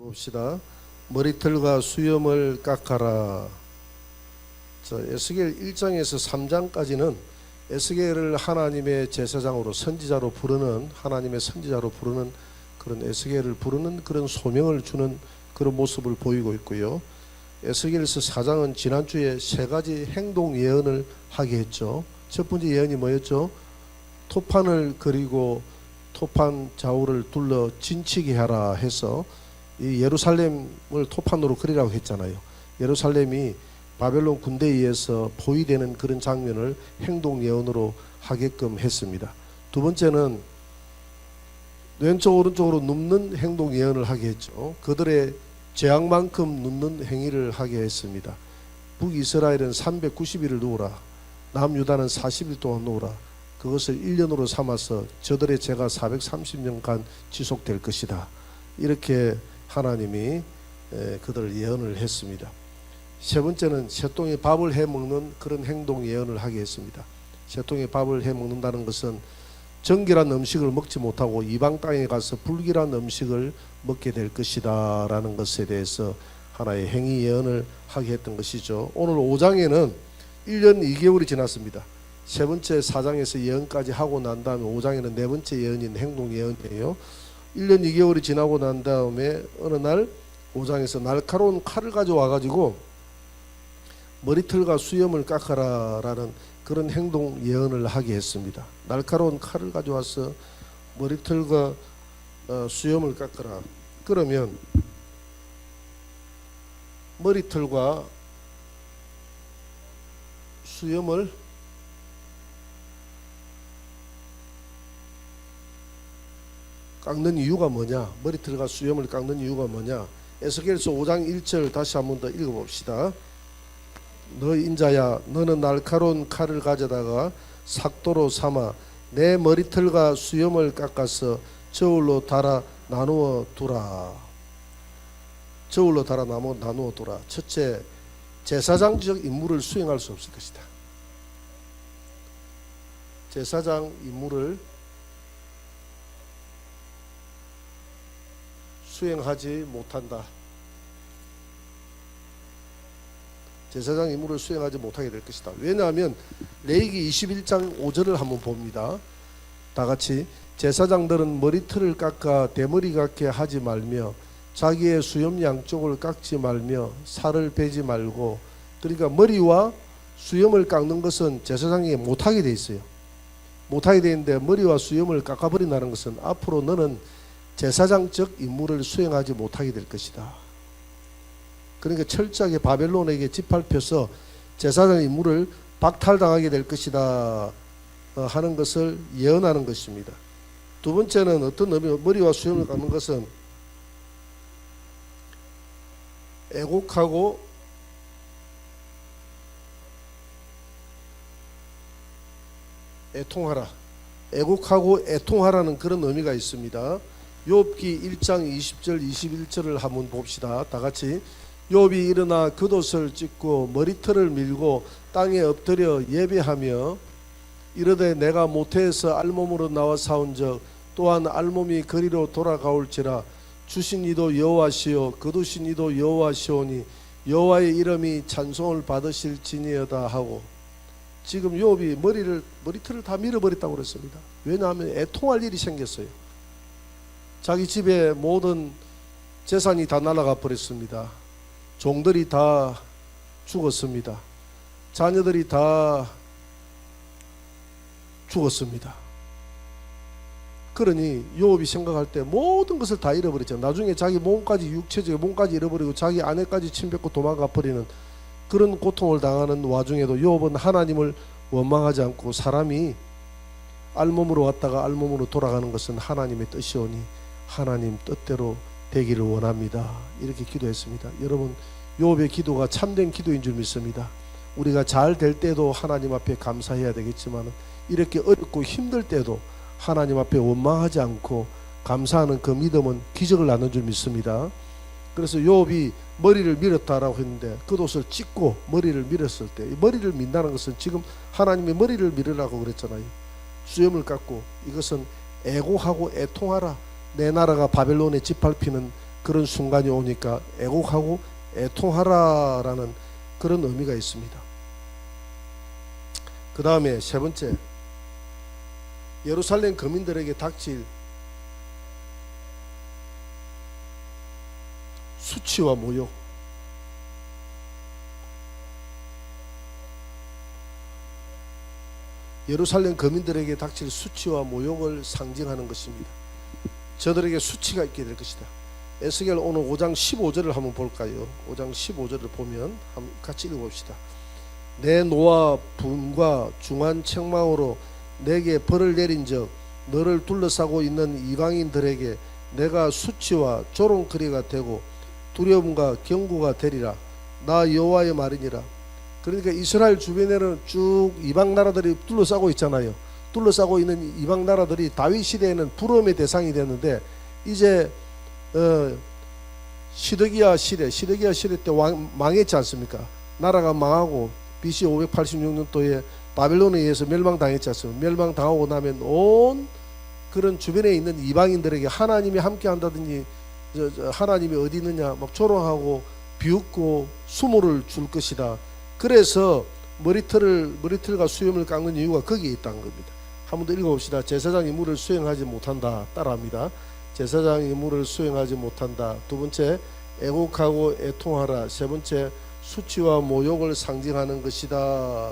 봅시다. 머리털과 수염을 깎아라. 에스겔 1장에서 3장까지는 에스겔을 하나님의 제사장으로 선지자로 부르는, 하나님의 선지자로 부르는 그런 에스겔을 부르는 그런 소명을 주는 그런 모습을 보이고 있고요. 에스겔서 4장은 지난주에 세 가지 행동 예언을 하게 했죠. 첫 번째 예언이 뭐였죠? 토판을 그리고 토판 좌우를 둘러 진치게 하라 해서 이 예루살렘을 토판으로 그리라고 했잖아요. 예루살렘이 바벨론 군대에 의해서 포위되는 그런 장면을 행동 예언으로 하게끔 했습니다. 두 번째는 왼쪽 오른쪽으로 눕는 행동 예언을 하게 했죠. 그들의 재앙만큼 눕는 행위를 하게 했습니다. 북이스라엘은 390일을 누우라, 남유다는 40일 동안 누우라. 그것을 1년으로 삼아서 저들의 죄가 430년간 지속될 것이다. 이렇게 하나님이 그들을 예언을 했습니다. 세 번째는 새똥이 밥을 해먹는 그런 행동 예언을 하게 했습니다. 새똥이 밥을 해먹는다는 것은 정결한 음식을 먹지 못하고 이방 땅에 가서 불길한 음식을 먹게 될 것이다 라는 것에 대해서 하나의 행위 예언을 하게 했던 것이죠. 오늘 5장에는 1년 2개월이 지났습니다. 세 번째 4장에서 예언까지 하고 난 다음에 5장에는 네 번째 예언인 행동 예언이에요. 1년 2개월이 지나고 난 다음에 어느 날 5장에서 날카로운 칼을 가져와 가지고 머리털과 수염을 깎아라 라는 그런 행동 예언을 하게 했습니다. 날카로운 칼을 가져와서 머리털과 수염을 깎아라. 그러면 머리털과 수염을 깎는 이유가 뭐냐? 머리털과 수염을 깎는 이유가 뭐냐? 에스겔서 5장 1절 다시 한번 더 읽어봅시다. 너 인자야, 너는 날카로운 칼을 가져다가 삭도로 삼아 내 머리털과 수염을 깎아서 저울로 달아 나누어 두라. 저울로 달아 나누어 두라. 첫째, 제사장적 임무를 수행할 수 없을 것이다. 제사장 임무를 수행하지 못한다. 제사장 임무를 수행하지 못하게 될 것이다. 왜냐하면 레위기 21장 5절을 한번 봅니다. 다 같이 제사장들은 머리털을 깎아 대머리 같게 하지 말며 자기의 수염 양쪽을 깎지 말며 살을 베지 말고, 그러니까 머리와 수염을 깎는 것은 제사장이 못하게 돼 있어요. 못하게 돼 있는데 머리와 수염을 깎아버린다는 것은 앞으로 너는 제사장적 임무를 수행하지 못하게 될 것이다. 그러니까 철저하게 바벨론에게 짓밟혀서 제사장 임무를 박탈당하게 될 것이다 하는 것을 예언하는 것입니다. 두 번째는 어떤 의미, 머리와 수염을 깎는 것은 애곡하고 애통하라. 애곡하고 애통하라는 그런 의미가 있습니다. 욥기 1장 20절 21절을 한번 봅시다. 다 같이. 욥이 일어나 겉옷을 찢고 머리털을 밀고 땅에 엎드려 예배하며 이르되 내가 모태에서 알몸으로 나와 사온즉 또한 알몸이 거리로 돌아가올지라 주신 이도 여호와시요 거두신 이도 여호와시오니 여호와의 이름이 찬송을 받으실지니어다 하고, 지금 욥이 머리털을 다 밀어버렸다고 그랬습니다. 왜냐하면 애통할 일이 생겼어요. 자기 집에 모든 재산이 다 날아가 버렸습니다. 종들이 다 죽었습니다. 자녀들이 다 죽었습니다. 그러니 욥이 생각할 때 모든 것을 다 잃어버렸죠. 나중에 자기 몸까지, 육체적인 몸까지 잃어버리고 자기 아내까지 침뱉고 도망가 버리는 그런 고통을 당하는 와중에도 욥은 하나님을 원망하지 않고, 사람이 알몸으로 왔다가 알몸으로 돌아가는 것은 하나님의 뜻이오니 하나님 뜻대로 되기를 원합니다. 이렇게 기도했습니다. 여러분, 욥의 기도가 참된 기도인 줄 믿습니다. 우리가 잘 될 때도 하나님 앞에 감사해야 되겠지만 이렇게 어렵고 힘들 때도 하나님 앞에 원망하지 않고 감사하는 그 믿음은 기적을 낳는 줄 믿습니다. 그래서 욥이 머리를 밀었다라고 했는데 겉옷을 찢고 머리를 밀었을 때, 머리를 민다는 것은 지금 하나님의 머리를 밀으라고 그랬잖아요. 수염을 깎고, 이것은 애고하고 애통하라. 내 나라가 바벨론에 짓밟히는 그런 순간이 오니까 애곡하고 애통하라라는 그런 의미가 있습니다. 그 다음에 세 번째, 예루살렘 거민들에게 닥칠 수치와 모욕. 예루살렘 거민들에게 닥칠 수치와 모욕을 상징하는 것입니다. 저들에게 수치가 있게 될 것이다. 에스겔 오늘 5장 15절을 한번 볼까요? 5장 15절을 보면 한번 같이 읽어봅시다. 내 노와 분과 중한 책망으로 내게 벌을 내린 적 너를 둘러싸고 있는 이방인들에게 내가 수치와 조롱거리가 되고 두려움과 경고가 되리라. 나 여호와의 말이니라. 그러니까 이스라엘 주변에는 쭉 이방 나라들이 둘러싸고 있잖아요. 둘러싸고 있는 이방 나라들이 다윗 시대에는 부러움의 대상이 됐는데 이제 시드기야 시대 때 망했지 않습니까? 나라가 망하고 BC 586년도에 바벨론에 의해서 멸망당했지 않습니까? 멸망당하고 나면 온 그런 주변에 있는 이방인들에게 하나님이 함께 한다든지 하나님이 어디 있느냐 막 조롱하고 비웃고 수모를 줄 것이다. 그래서 머리털과 수염을 깎는 이유가 거기에 있다는 겁니다. 한 번 더 읽어봅시다. 제사장 임무를 수행하지 못한다. 따라합니다. 제사장 임무를 수행하지 못한다. 두 번째, 애곡하고 애통하라. 세 번째, 수치와 모욕을 상징하는 것이다.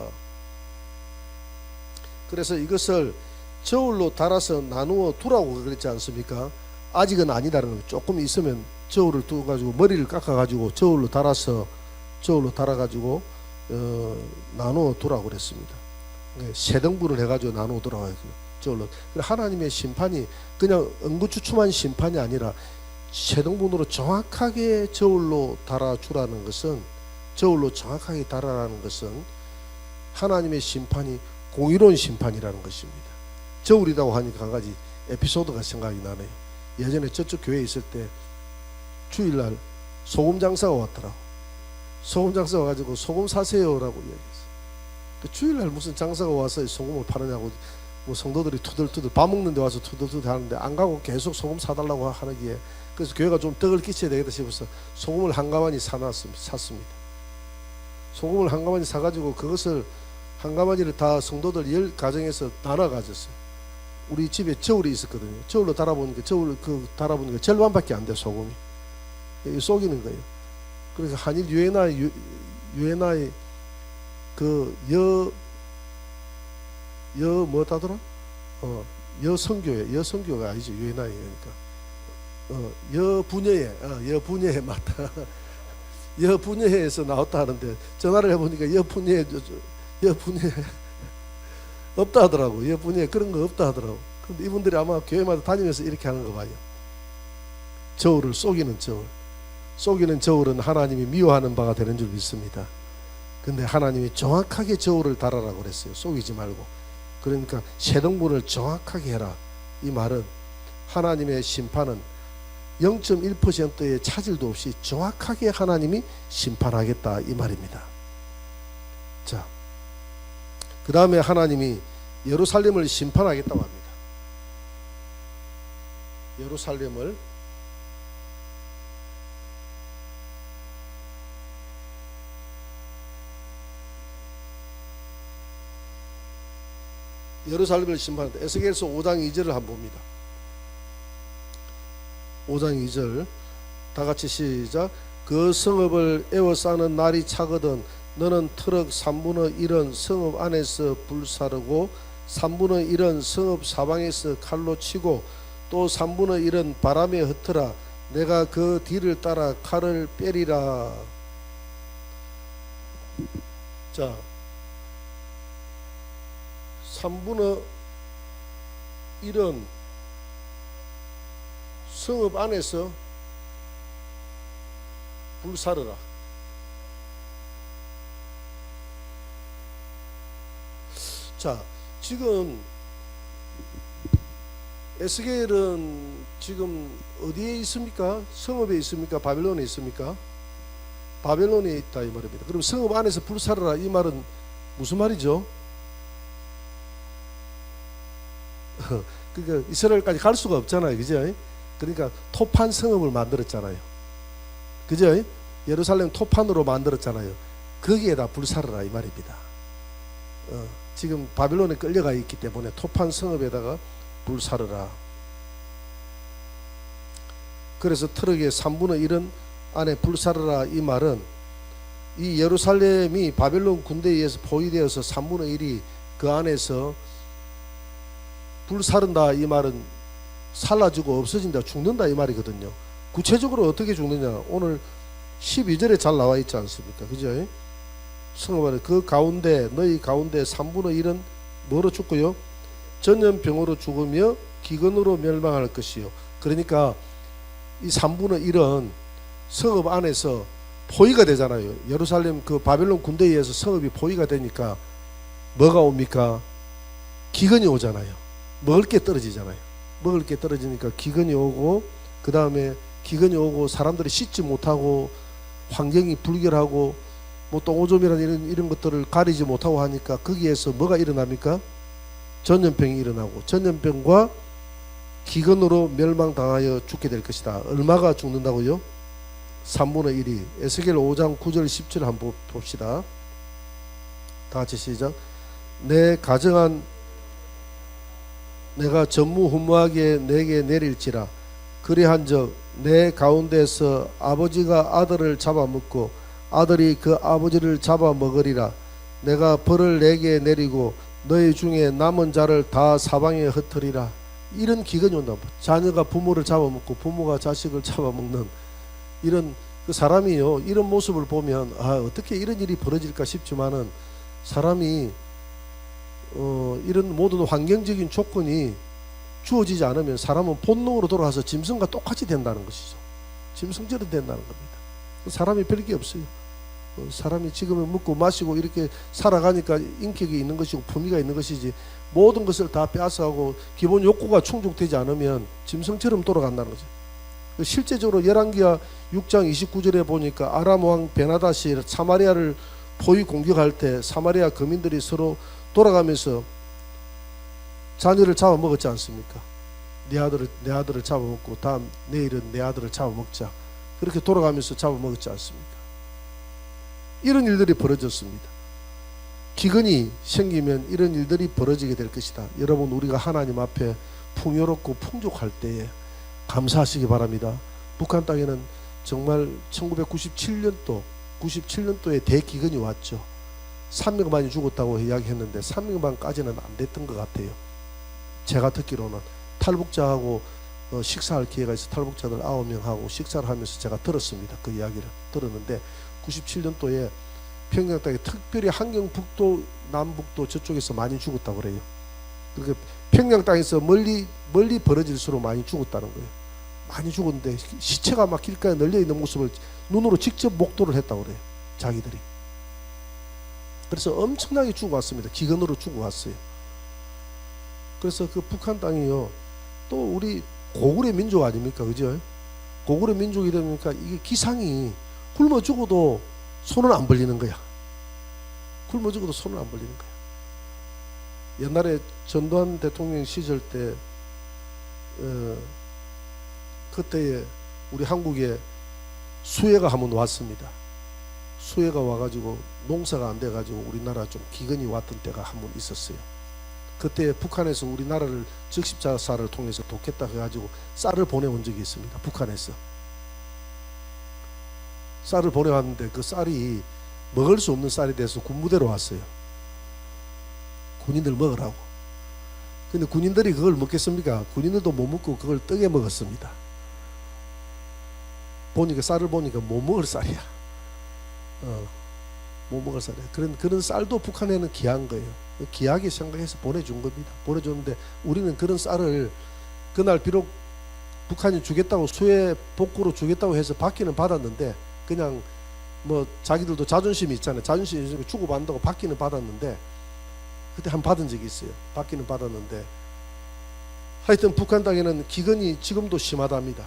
그래서 이것을 저울로 달아서 나누어 두라고 그랬지 않습니까? 아직은 아니다라는 거예요. 조금 있으면 저울을 두어가지고 머리를 깎아가지고 저울로 달아가지고 나누어 두라고 그랬습니다. 세 등분을 해가지고 나누어 두라고 했어요. 저울로. 하나님의 심판이 그냥 응구추춤한 심판이 아니라 세 등분으로 정확하게 저울로 달아주라는 것은, 저울로 정확하게 달아라는 것은 하나님의 심판이 공의로운 심판이라는 것입니다. 저울이라고 하니까 한 가지 에피소드가 생각이 나네요. 예전에 저쪽 교회에 있을 때 주일날 소금 장사가 왔더라고. 소금 장사가 와가지고 소금 사세요라고 이야기했어. 주일날 무슨 장사가 와서 소금을 파느냐고 뭐 성도들이 투덜투덜 밥 먹는데 와서 투덜투덜 하는데 안 가고 계속 소금 사달라고 하기에, 그래서 교회가 좀 떡을 끼쳐야 되겠다 싶어서 소금을 한 가마니 샀습니다. 소금을 한 가마니 사가지고 그것을 한 가마니를 다 성도들 10가정에서 나눠 가졌어요. 우리 집에 저울이 있었거든요. 저울로 달아보니까 달아보니까 절반밖에 안 돼. 소금이 속이는 거예요. 그래서 한일 유엔아의 뭐다더라? 여성교회 아니죠. 유엔아이 그러니까 여분야회 맞다. 여분야회에서 나왔다 하는데 전화를 해보니까 여분야회 없다 하더라고. 여분야회 그런 거 없다 하더라고. 근데 이분들이 아마 교회마다 다니면서 이렇게 하는 거 봐요. 저울을 속이는 저울은 하나님이 미워하는 바가 되는 줄 믿습니다. 근데 하나님이 정확하게 저울을 달아라고 그랬어요. 속이지 말고. 그러니까 세등분을 정확하게 해라. 이 말은 하나님의 심판은 0.1%의 차질도 없이 정확하게 하나님이 심판하겠다 이 말입니다. 자, 그 다음에 하나님이 예루살렘을 심판하겠다고 합니다. 예루살렘을 심판한다. 에스겔서 5장 2절을 한번 봅니다. 5장 2절 다 같이 시작. 그 성읍을 에워싸는 날이 차거든 너는 트럭 3분의 1은 성읍 안에서 불사르고 3분의 1은 성읍 사방에서 칼로 치고 또 3분의 1은 바람에 흩어라. 내가 그 뒤를 따라 칼을 빼리라. 자, 3분의 1은 성읍 안에서 불사르라. 자, 지금 에스겔은 지금 어디에 있습니까? 성읍에 있습니까? 바벨론에 있습니까? 바벨론에 있다 이 말입니다. 그럼 성읍 안에서 불사르라 이 말은 무슨 말이죠? 그러니까 이스라엘까지 갈 수가 없잖아요, 그죠? 그러니까 토판 성읍을 만들었잖아요. 그죠? 예루살렘 토판으로 만들었잖아요. 거기에다 불사르라 이 말입니다. 지금 바빌론에 끌려가 있기 때문에 토판 성읍에다가 불사르라. 그래서 트럭의 3분의 1은 안에 불사르라 이 말은 이 예루살렘이 바빌론 군대에 의해서 포위되어서 3분의 1이 그 안에서 불사른다 이 말은 살라지고 없어진다, 죽는다 이 말이거든요. 구체적으로 어떻게 죽느냐, 오늘 12절에 잘 나와 있지 않습니까? 그죠? 성읍 안에 그 가운데 너희 가운데 3분의 1은 뭐로 죽고요? 전염병으로 죽으며 기근으로 멸망할 것이요. 그러니까 이 3분의 1은 성읍 안에서 포위가 되잖아요. 예루살렘 그 바빌론 군대에 의해서 성읍이 포위가 되니까 뭐가 옵니까? 기근이 오잖아요. 먹을 게 떨어지잖아요. 먹을 게 떨어지니까 기근이 오고, 그 다음에 기근이 오고 사람들이 씻지 못하고 환경이 불결하고 뭐 똥오줌이라는 이런 것들을 가리지 못하고 하니까 거기에서 뭐가 일어납니까? 전염병이 일어나고, 전염병과 기근으로 멸망당하여 죽게 될 것이다. 얼마가 죽는다고요? 3분의 1이. 에스겔 5장 9절 10절 한번 봅시다. 다 같이 시작. 내 가정한 내가 전무후무하게 내게 내릴지라. 그리한즉 내 가운데서 아버지가 아들을 잡아먹고 아들이 그 아버지를 잡아먹으리라. 내가 벌을 내게 내리고 너희 중에 남은 자를 다 사방에 흩으리라. 이런 기근이 온다. 자녀가 부모를 잡아먹고 부모가 자식을 잡아먹는 이런 그 사람이요, 이런 모습을 보면 어떻게 이런 일이 벌어질까 싶지만은 사람이 이런 모든 환경적인 조건이 주어지지 않으면 사람은 본능으로 돌아가서 짐승과 똑같이 된다는 것이죠. 짐승처럼 된다는 겁니다. 사람이 별게 없어요. 사람이 지금은 먹고 마시고 이렇게 살아가니까 인격이 있는 것이고 품위가 있는 것이지, 모든 것을 다 빼앗아가고 기본 욕구가 충족되지 않으면 짐승처럼 돌아간다는 거죠. 실제적으로 열왕기하 6장 29절에 보니까 아람 왕 베나닷이 사마리아를 포위 공격할 때 사마리아 거민들이 서로 돌아가면서 자녀를 잡아먹었지 않습니까? 내 아들을 잡아먹고 다음 내일은 내 아들을 잡아먹자, 그렇게 돌아가면서 잡아먹었지 않습니까? 이런 일들이 벌어졌습니다. 기근이 생기면 이런 일들이 벌어지게 될 것이다. 여러분, 우리가 하나님 앞에 풍요롭고 풍족할 때에 감사하시기 바랍니다. 북한 땅에는 정말 1997년도에 대기근이 왔죠. 3명 반이 죽었다고 이야기했는데 3명 반까지는 안 됐던 것 같아요. 제가 듣기로는 탈북자하고 식사할 기회가 있어 탈북자들 9명하고 식사를 하면서 제가 들었습니다. 그 이야기를 들었는데 97년도에 평양 땅에 특별히 한경북도 남북도 저쪽에서 많이 죽었다고 그래요. 그러니까 평양 땅에서 멀리 벌어질수록 많이 죽었다는 거예요. 많이 죽었는데 시체가 막 길가에 널려 있는 모습을 눈으로 직접 목도를 했다고 그래요. 자기들이. 그래서 엄청나게 죽어왔습니다. 기근으로 죽어왔어요. 그래서 그 북한 땅이요, 또 우리 고구려 민족 아닙니까? 그죠? 고구려 민족이 되니까 이게 기상이 굶어 죽어도 손을 안 벌리는 거야. 굶어 죽어도 손을 안 벌리는 거야. 옛날에 전두환 대통령 시절 때 그때에 우리 한국에 수해가 한번 왔습니다. 수해가 와가지고 농사가 안 돼가지고 우리나라 좀 기근이 왔던 때가 한번 있었어요. 그때 북한에서 우리나라를 적십자사를 통해서 돕겠다 해가지고 쌀을 보내온 적이 있습니다. 북한에서 쌀을 보내왔는데 그 쌀이 먹을 수 없는 쌀이 돼서 군부대로 왔어요. 군인들 먹으라고. 근데 군인들이 그걸 먹겠습니까? 군인들도 못 먹고 그걸 떡에 먹었습니다. 보니까 쌀을 보니까 못 먹을 쌀이야. 못 먹을 쌀이야. 그런 쌀도 북한에는 귀한 거예요. 귀하게 생각해서 보내준 겁니다. 보내줬는데 우리는 그런 쌀을 그날 비록 북한이 주겠다고 수해 복구로 주겠다고 해서 받기는 받았는데, 그냥 뭐 자기들도 자존심이 있잖아요. 자존심이 있으니까 주고받는다고 받기는 받았는데, 그때 한 받은 적이 있어요. 받기는 받았는데, 하여튼 북한 땅에는 기근이 지금도 심하답니다.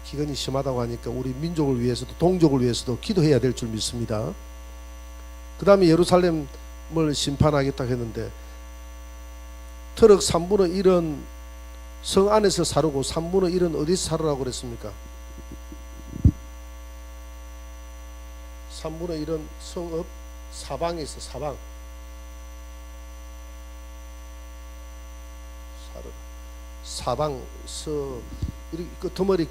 기근이 심하다고 하니까 우리 민족을 위해서도 동족을 위해서도 기도해야 될 줄 믿습니다. 그 다음에 예루살렘을 심판하겠다 했는데 트럭 3분의 1은 성 안에서 사르고 3분의 1은 어디서 사르라고 그랬습니까? 3분의 1은 성읍 사방에서 사방 사방서 이렇게 끄트머리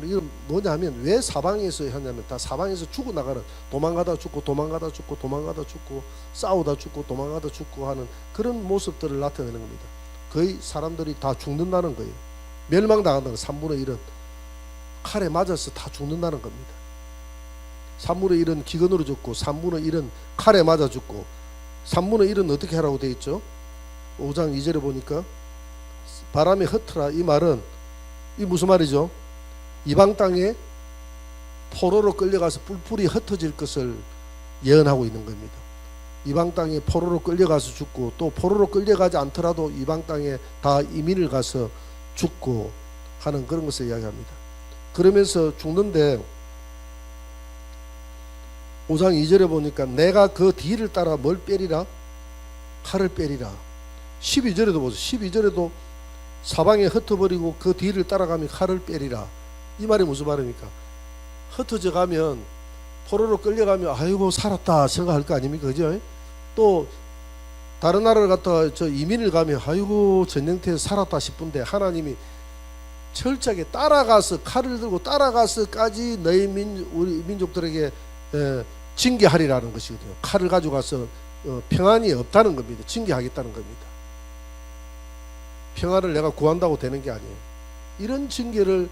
이건 뭐냐면 왜 사방에서 하냐면 다 사방에서 죽어나가는 도망가다 죽고 싸우다 죽고 도망가다 죽고 하는 그런 모습들을 나타내는 겁니다. 거의 사람들이 다 죽는다는 거예요. 멸망당한다는 3분의 1은 칼에 맞아서 다 죽는다는 겁니다. 3분의 1은 기근으로 죽고 3분의 1은 칼에 맞아 죽고 3분의 1은 어떻게 하라고 되어 있죠? 5장 2절에 보니까 바람에 흩어라. 이 말은 이 무슨 말이죠? 이방 땅에 포로로 끌려가서 뿔뿔이 흩어질 것을 예언하고 있는 겁니다. 이방 땅에 포로로 끌려가서 죽고 또 포로로 끌려가지 않더라도 이방 땅에 다 이민을 가서 죽고 하는 그런 것을 이야기합니다. 그러면서 죽는데 5장 2절에 보니까 내가 그 뒤를 따라 뭘 빼리라? 칼을 빼리라. 12절에도 보세요. 12절에도 사방에 흩어버리고 그 뒤를 따라가면 칼을 빼리라. 이 말이 무슨 말입니까? 흩어져 가면 포로로 끌려가면 아이고 살았다 생각할 거 아닙니까? 그죠? 또 다른 나라를 갔다가 이민을 가면 아이고 전쟁터에 살았다 싶은데 하나님이 철저하게 따라가서 칼을 들고 따라가서까지 너희 우리 민족들에게 징계하리라는 것이거든요. 칼을 가지고 가서 평안이 없다는 겁니다. 징계하겠다는 겁니다. 평안을 내가 구한다고 되는 게 아니에요. 이런 징계를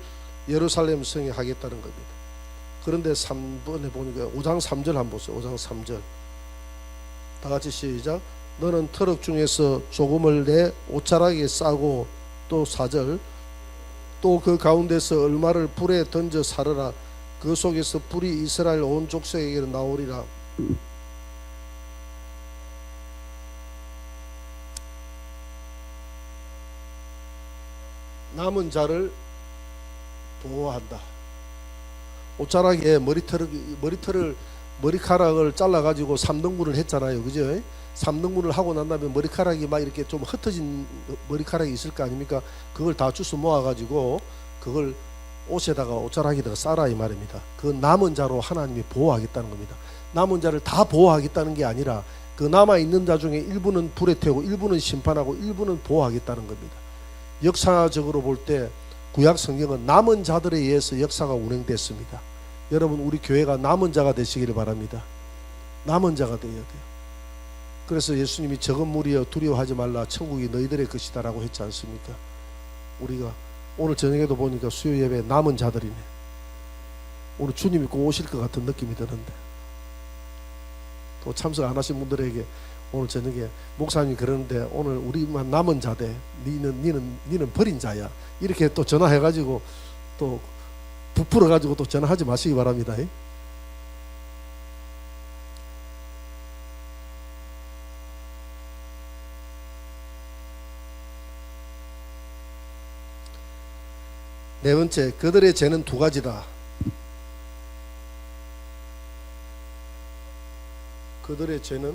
예루살렘 성에 하겠다는 겁니다. 그런데 3번에 보니까 5장 3절 한번 보세요. 5장 3절 다 같이 시작. 너는 터럭 중에서 조금을 내 옷자락에 싸고 또 4절 또 그 가운데서 얼마를 불에 던져 사르라. 그 속에서 불이 이스라엘 온 족속에게 나오리라. 남은 자를 보호한다. 옷자락에 머리카락을 잘라가지고 3등분을 했잖아요. 그죠? 3등분을 하고 난 다음에 머리카락이 막 이렇게 좀 흩어진 머리카락이 있을 거 아닙니까? 그걸 다 주워 모아가지고 그걸 옷에다가 옷자락에다가 싸라 이 말입니다. 그 남은 자로 하나님이 보호하겠다는 겁니다. 남은 자를 다 보호하겠다는 게 아니라 그 남아있는 자 중에 일부는 불에 태우고 일부는 심판하고 일부는 보호하겠다는 겁니다. 역사적으로 볼 때 구약 성경은 남은 자들에 의해서 역사가 운행됐습니다. 여러분 우리 교회가 남은 자가 되시기를 바랍니다. 남은 자가 되어야 돼요. 그래서 예수님이 적은 무리여 두려워하지 말라 천국이 너희들의 것이다 라고 했지 않습니까? 우리가 오늘 저녁에도 보니까 수요 예배에 남은 자들이네. 오늘 주님이 꼭 오실 것 같은 느낌이 드는데 또 참석 안 하신 분들에게 오늘 저녁에 목사님이 그러는데 오늘 우리만 남은 자대 니는 버린 자야 이렇게 또 전화해가지고 또 부풀어가지고 또 전화하지 마시기 바랍니다. 네 번째, 그들의 죄는 두 가지다. 그들의 죄는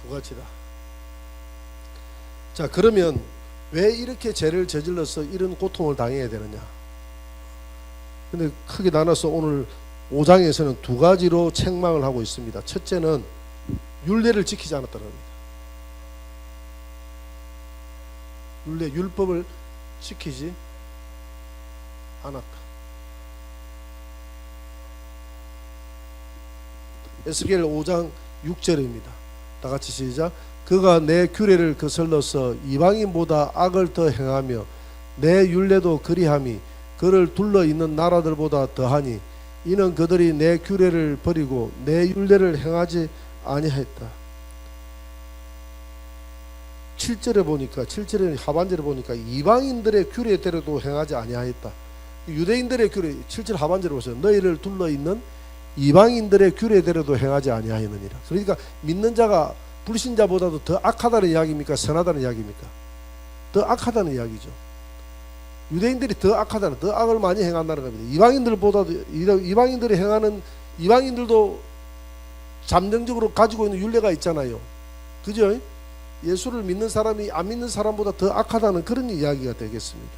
두 가지다. 자, 그러면 왜 이렇게 죄를 저질러서 이런 고통을 당해야 되느냐? 근데 크게 나눠서 오늘 5장에서는 두 가지로 책망을 하고 있습니다. 첫째는 율례를 지키지 않았다는 겁니다. 율법을 지키지 않았다. 에스겔 5장 6절입니다. 다 같이 시작. 그가 내 규례를 거슬러서 이방인보다 악을 더 행하며 내 율례도 그리함이 그를 둘러 있는 나라들보다 더하니 이는 그들이 내 규례를 버리고 내 율례를 행하지 아니하였다. 7절에 보니까 7절의 하반절에 보니까 이방인들의 규례대로도 행하지 아니하였다. 유대인들의 규례 7절 하반절에 보세요. 너희를 둘러 있는 이방인들의 규례대로도 행하지 아니하였느니라. 그러니까 믿는 자가 불신자보다도 더 악하다는 이야기입니까? 선하다는 이야기입니까? 더 악하다는 이야기죠. 유대인들이 더 악하다는, 더 악을 많이 행한다는 겁니다. 이방인들이 행하는, 이방인들도 잠정적으로 가지고 있는 율례가 있잖아요. 그죠? 예수를 믿는 사람이 안 믿는 사람보다 더 악하다는 그런 이야기가 되겠습니다.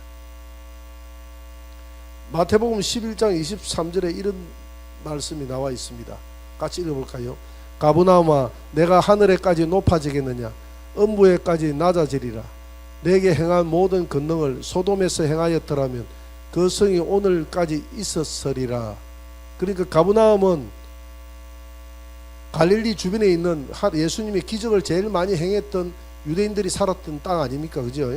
마태복음 11장 23절에 이런 말씀이 나와 있습니다. 같이 읽어볼까요? 가버나움아 내가 하늘에까지 높아지겠느냐 음부에까지 낮아지리라. 내게 행한 모든 권능을 소돔에서 행하였더라면 그 성이 오늘까지 있었으리라. 그러니까 가버나움은 갈릴리 주변에 있는 예수님의 기적을 제일 많이 행했던 유대인들이 살았던 땅 아닙니까? 그죠?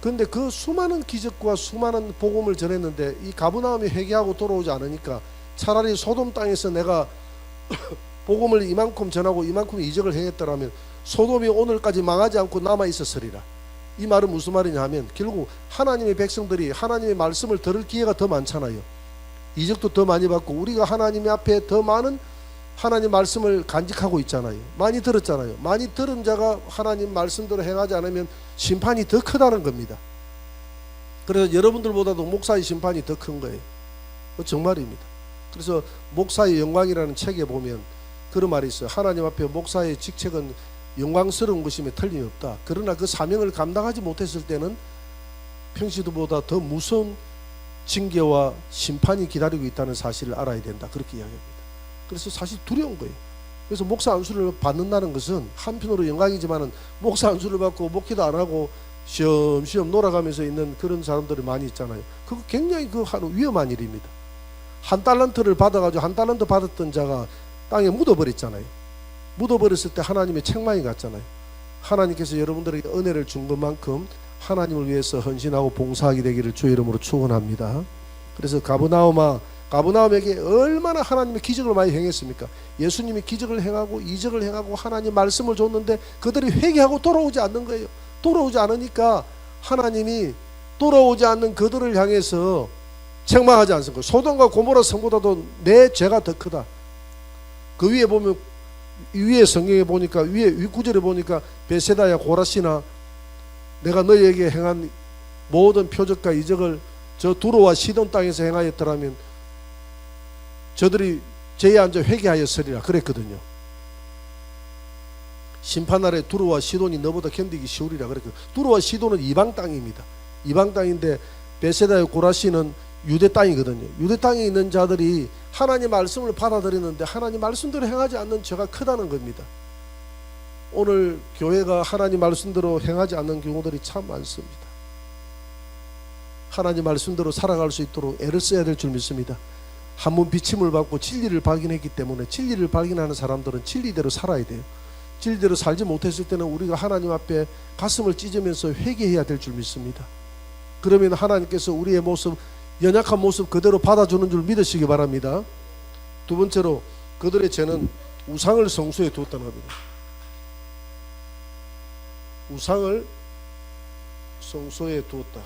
그런데 그 수많은 기적과 수많은 복음을 전했는데 이 가버나움이 회개하고 돌아오지 않으니까 차라리 소돔 땅에서 내가 복음을 이만큼 전하고 이만큼 이적을 행했더라면 소돔이 오늘까지 망하지 않고 남아 있었으리라. 이 말은 무슨 말이냐 하면 결국 하나님의 백성들이 하나님의 말씀을 들을 기회가 더 많잖아요. 이적도 더 많이 받고 우리가 하나님 앞에 더 많은 하나님 말씀을 간직하고 있잖아요. 많이 들었잖아요. 많이 들은 자가 하나님 말씀대로 행하지 않으면 심판이 더 크다는 겁니다. 그래서 여러분들보다도 목사의 심판이 더 큰 거예요. 정말입니다. 그래서 목사의 영광이라는 책에 보면 그런 말이 있어요. 하나님 앞에 목사의 직책은 영광스러운 것임에 틀림이 없다. 그러나 그 사명을 감당하지 못했을 때는 평시보다 더 무서운 징계와 심판이 기다리고 있다는 사실을 알아야 된다. 그렇게 이야기합니다. 그래서 사실 두려운 거예요. 그래서 목사 안수를 받는다는 것은 한편으로 영광이지만은 목사 안수를 받고 목회도 안 하고 쉬엄쉬엄 놀아가면서 있는 그런 사람들이 많이 있잖아요. 그거 굉장히 위험한 일입니다. 한 달란트를 받아가지고 한 달란트 받았던 자가 땅에 묻어버렸잖아요. 묻어버렸을 때 하나님의 책망이 갔잖아요. 하나님께서 여러분들에게 은혜를 준 것만큼 하나님을 위해서 헌신하고 봉사하게 되기를 주의 이름으로 축원합니다. 그래서 가버나움에게 얼마나 하나님의 기적을 많이 행했습니까? 예수님이 기적을 행하고 이적을 행하고 하나님 말씀을 줬는데 그들이 회개하고 돌아오지 않는 거예요. 돌아오지 않으니까 하나님이 돌아오지 않는 그들을 향해서 책망하지 않습니까? 소돔과 고모라 성보다도 내 죄가 더 크다. 그 위에 보면 위에 성경에 보니까 위에 윗구절에 보니까 베세다야 고라시나 내가 너희에게 행한 모든 표적과 이적을 저 두로와 시돈 땅에서 행하였더라면 저들이 죄에 앉아 회개하였으리라 그랬거든요. 심판날에 두로와 시돈이 너보다 견디기 쉬우리라 그랬거든요. 두로와 시돈은 이방 땅입니다. 이방 땅인데 베세다의 고라시는 유대 땅이거든요. 유대 땅에 있는 자들이 하나님 말씀을 받아들이는데 하나님 말씀대로 행하지 않는 죄가 크다는 겁니다. 오늘 교회가 하나님 말씀대로 행하지 않는 경우들이 참 많습니다. 하나님 말씀대로 살아갈 수 있도록 애를 써야 될 줄 믿습니다. 한번 비침을 받고 진리를 발견했기 때문에 진리를 발견하는 사람들은 진리대로 살아야 돼요. 진리대로 살지 못했을 때는 우리가 하나님 앞에 가슴을 찢으면서 회개해야 될 줄 믿습니다. 그러면 하나님께서 우리의 모습, 연약한 모습 그대로 받아주는 줄 믿으시기 바랍니다. 두 번째로 그들의 죄는 우상을 성소에 두었다는 겁니다. 우상을 성소에 두었다.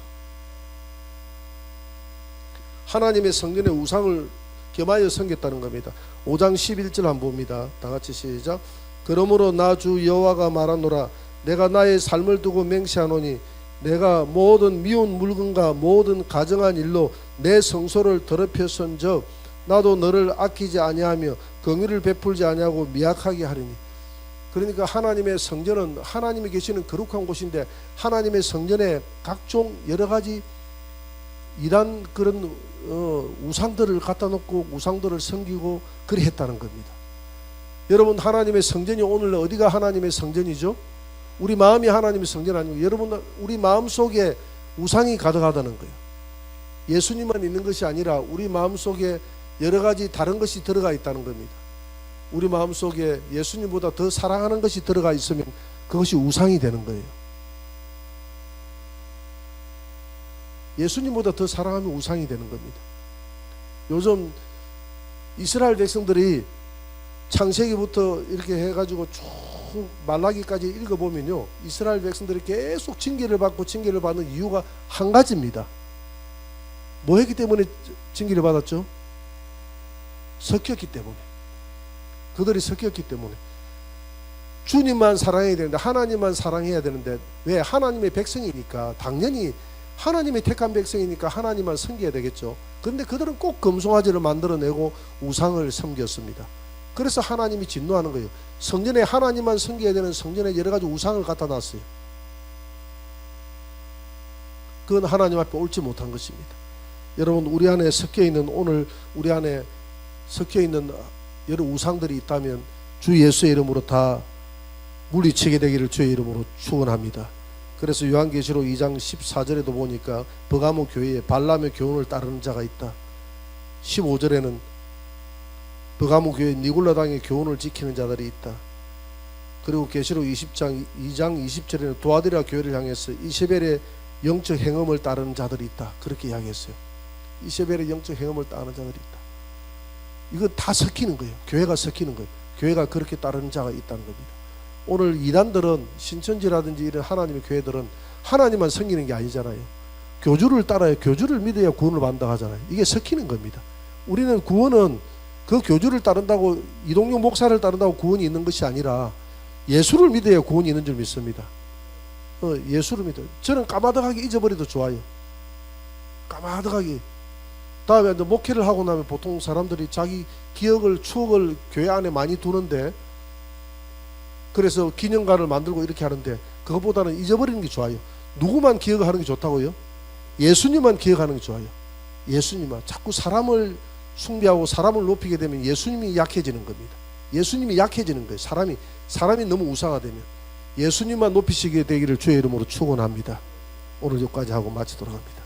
하나님의 성전에 우상을 겸하여 섬겼다는 겁니다. 5장 11절 한번 봅니다. 다 같이 시작. 그러므로 나 주 여호와가 말하노라. 내가 나의 삶을 두고 맹세하노니 내가 모든 미운 물건과 모든 가정한 일로 내 성소를 더럽혔은즉 나도 너를 아끼지 아니하며 긍휼을 베풀지 아니하고 미약하게 하리니. 그러니까 하나님의 성전은 하나님이 계시는 거룩한 곳인데 하나님의 성전에 각종 여러 가지 이단 그런 우상들을 갖다 놓고 우상들을 섬기고 그리 했다는 겁니다. 여러분, 하나님의 성전이 오늘 어디가 하나님의 성전이죠? 우리 마음이 하나님의 성전 아니고 여러분 우리 마음 속에 우상이 가득하다는 거예요. 예수님만 있는 것이 아니라 우리 마음 속에 여러 가지 다른 것이 들어가 있다는 겁니다. 우리 마음 속에 예수님보다 더 사랑하는 것이 들어가 있으면 그것이 우상이 되는 거예요. 예수님보다 더 사랑하면 우상이 되는 겁니다. 요즘 이스라엘 백성들이 창세기부터 이렇게 해가지고 쭉 말라기까지 읽어보면요, 이스라엘 백성들이 계속 징계를 받고 징계를 받는 이유가 한 가지입니다. 뭐 했기 때문에 징계를 받았죠? 섞였기 때문에. 그들이 섞였기 때문에. 주님만 사랑해야 되는데, 하나님만 사랑해야 되는데, 왜? 하나님의 백성이니까, 당연히 하나님의 택한 백성이니까 하나님만 섬겨야 되겠죠. 그런데 그들은 꼭 금송아지를 만들어내고 우상을 섬겼습니다. 그래서 하나님이 진노하는 거예요. 성전에 하나님만 섬겨야 되는 성전에 여러 가지 우상을 갖다 놨어요. 그건 하나님 앞에 옳지 못한 것입니다. 여러분, 우리 안에 섞여 있는, 오늘 우리 안에 섞여 있는 여러 우상들이 있다면 주 예수의 이름으로 다 물리치게 되기를 주의 이름으로 축원합니다. 그래서 요한계시록 2장 14절에도 보니까 버가모 교회에 발람의 교훈을 따르는 자가 있다. 15절에는 버가모 교회 니골라당의 교훈을 지키는 자들이 있다. 그리고 계시록 20장 2장 20절에는 도아디라 교회를 향해서 이세벨의 영적 행음을 따르는 자들이 있다. 그렇게 이야기했어요. 이세벨의 영적 행음을 따르는 자들이 있다. 이거 다 섞이는 거예요. 교회가 섞이는 거예요. 교회가 그렇게 따르는 자가 있다는 겁니다. 오늘 이단들은, 신천지라든지 이런 하나님의 교회들은 하나님만 섬기는 게 아니잖아요. 교주를 따라야, 교주를 믿어야 구원을 받는다 하잖아요. 이게 섞이는 겁니다. 우리는 구원은 그 교주를 따른다고, 이동용 목사를 따른다고 구원이 있는 것이 아니라 예수를 믿어야 구원이 있는 줄 믿습니다. 예수를 믿어요. 저는 까마득하게 잊어버려도 좋아요. 까마득하게. 다음에 목회를 하고 나면 보통 사람들이 자기 기억을, 추억을 교회 안에 많이 두는데, 그래서 기념관을 만들고 이렇게 하는데, 그것보다는 잊어버리는 게 좋아요. 누구만 기억하는 게 좋다고요? 예수님만 기억하는 게 좋아요. 예수님만. 자꾸 사람을 숭배하고 사람을 높이게 되면 예수님이 약해지는 겁니다. 예수님이 약해지는 거예요. 사람이 너무 우상화되면. 예수님만 높이시게 되기를 주의 이름으로 축원합니다. 오늘 여기까지 하고 마치도록 합니다.